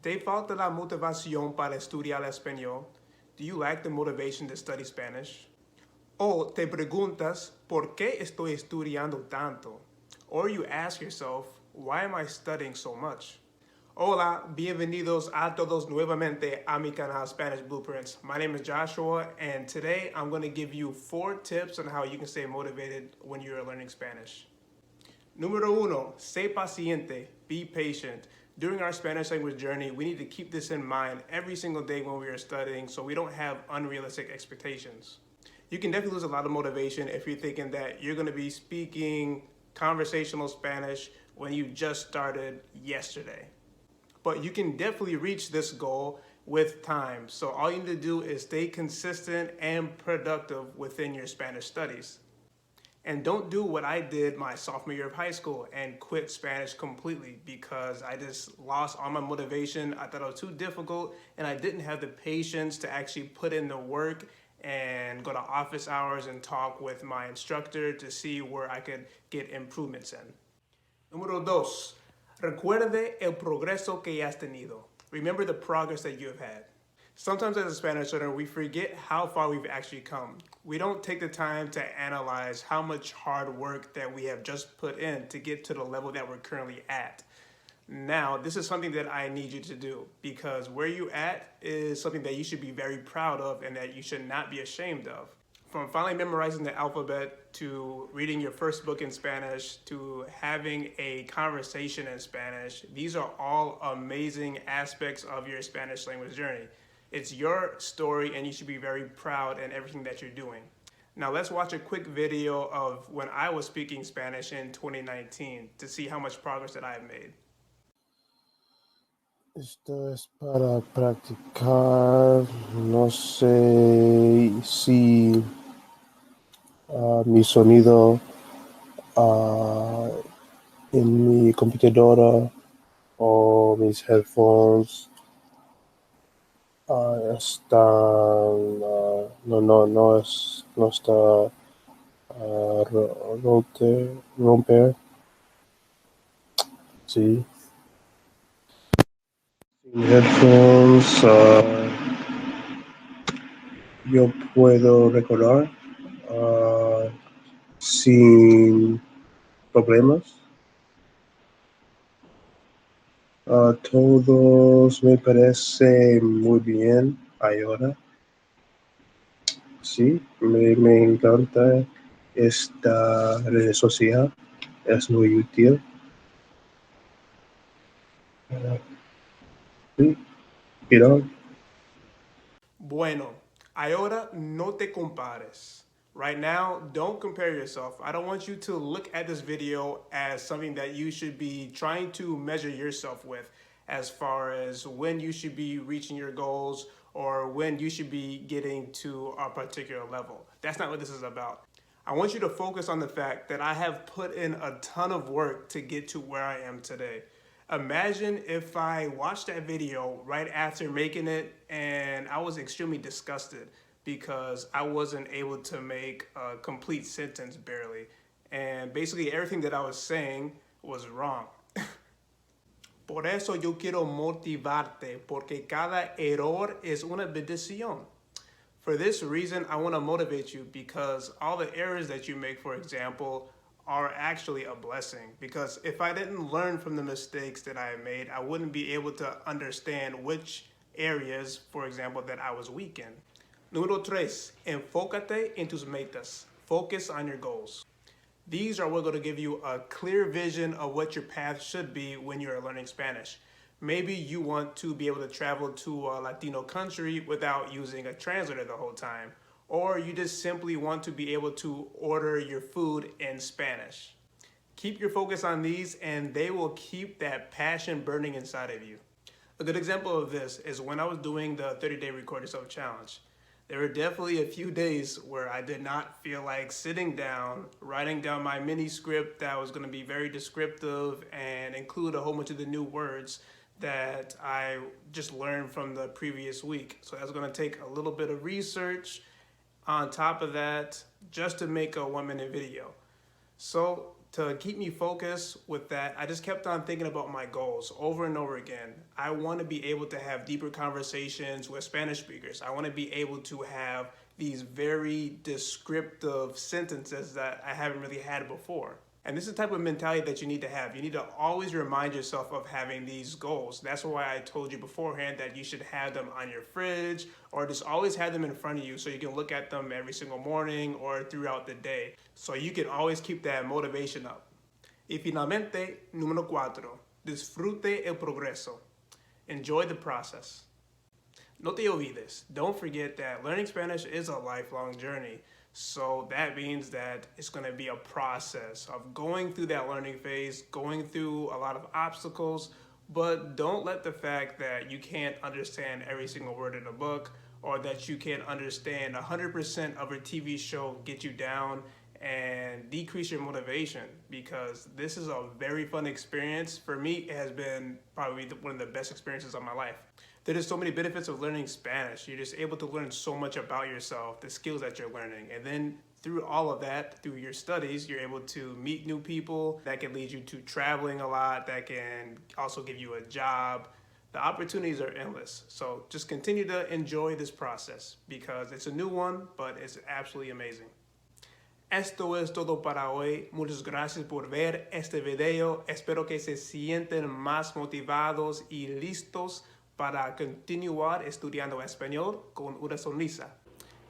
¿Te falta la motivación para estudiar español? Do you lack the motivation to study Spanish? O te preguntas, ¿por qué estoy estudiando tanto? Or you ask yourself, why am I studying so much? Hola, bienvenidos a todos nuevamente a mi canal Spanish Blueprints. My name is Joshua, and today I'm going to give you 4 tips on how you can stay motivated when you're learning Spanish. Número uno, sé paciente, be patient. During our Spanish language journey, we need to keep this in mind every single day when we are studying so we don't have unrealistic expectations. You can definitely lose a lot of motivation if you're thinking that you're going to be speaking conversational Spanish when you just started yesterday. But you can definitely reach this goal with time. So all you need to do is stay consistent and productive within your Spanish studies. And don't do what I did my sophomore year of high school and quit Spanish completely because I just lost all my motivation. I thought it was too difficult and I didn't have the patience to actually put in the work and go to office hours and talk with my instructor to see where I could get improvements in. Número dos, recuerde el progreso que has tenido. Remember the progress that you have had. Sometimes as a Spanish learner, we forget how far we've actually come. We don't take the time to analyze how much hard work that we have just put in to get to the level that we're currently at. Now, this is something that I need you to do because where you at is something that you should be very proud of and that you should not be ashamed of. From finally memorizing the alphabet to reading your first book in Spanish to having a conversation in Spanish, these are all amazing aspects of your Spanish language journey. It's your story and you should be very proud in everything that you're doing. Now let's watch a quick video of when I was speaking Spanish in 2019 to see how much progress that I have made. Esto es para practicar, no sé si mi sonido en mi computadora o mis headphones están, no está romper, sí. Sin headphones, yo puedo recordar sin problemas. Todos me parece muy bien ahora. Sí, me encanta esta red social, es muy útil. Sí, pero Bueno, ahora no te compares. Right now, don't compare yourself. I don't want you to look at this video as something that you should be trying to measure yourself with as far as when you should be reaching your goals or when you should be getting to a particular level. That's not what this is about. I want you to focus on the fact that I have put in a ton of work to get to where I am today. Imagine if I watched that video right after making it and I was extremely disgusted because I wasn't able to make a complete sentence barely. And basically everything that I was saying was wrong. Por eso yo quiero motivarte, porque cada error es una bendición. For this reason, I want to motivate you because all the errors that you make, for example, are actually a blessing. Because if I didn't learn from the mistakes that I made, I wouldn't be able to understand which areas, for example, that I was weak in. Número tres, enfócate en tus metas. Focus on your goals. These are what are going to give you a clear vision of what your path should be when you're learning Spanish. Maybe you want to be able to travel to a Latino country without using a translator the whole time. Or you just simply want to be able to order your food in Spanish. Keep your focus on these and they will keep that passion burning inside of you. A good example of this is when I was doing the 30-day Record Yourself challenge. There were definitely a few days where I did not feel like sitting down, writing down my mini script that was going to be very descriptive and include a whole bunch of the new words that I just learned from the previous week. So that's going to take a little bit of research on top of that just to make a 1-minute video. So To keep me focused with that, I just kept on thinking about my goals over and over again. I want to be able to have deeper conversations with Spanish speakers. I want to be able to have these very descriptive sentences that I haven't really had before. And this is the type of mentality that you need to have. You need to always remind yourself of having these goals. That's why I told you beforehand that you should have them on your fridge or just always have them in front of you so you can look at them every single morning or throughout the day. So you can always keep that motivation up. Y finalmente, número 4, disfrute el progreso. Enjoy the process. No te olvides. Don't forget that learning Spanish is a lifelong journey. So that means that it's going to be a process of going through that learning phase, going through a lot of obstacles, but don't let the fact that you can't understand every single word in a book or that you can't understand 100% of a TV show get you down and decrease your motivation, because this is a very fun experience. For me, it has been probably one of the best experiences of my life. There are so many benefits of learning Spanish. You're just able to learn so much about yourself, the skills that you're learning. And then through all of that, through your studies, you're able to meet new people. That can lead you to traveling a lot. That can also give you a job. The opportunities are endless. So just continue to enjoy this process because it's a new one, but it's absolutely amazing. Esto es todo para hoy. Muchas gracias por ver este video. Espero que se sienten más motivados y listos para continuar estudiando español con una sonrisa.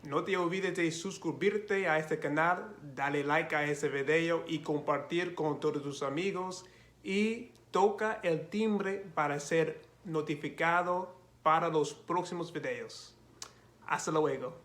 No te olvides de suscribirte a este canal, darle like a este video y compartir con todos tus amigos. Y toca el timbre para ser notificado para los próximos videos. Hasta luego.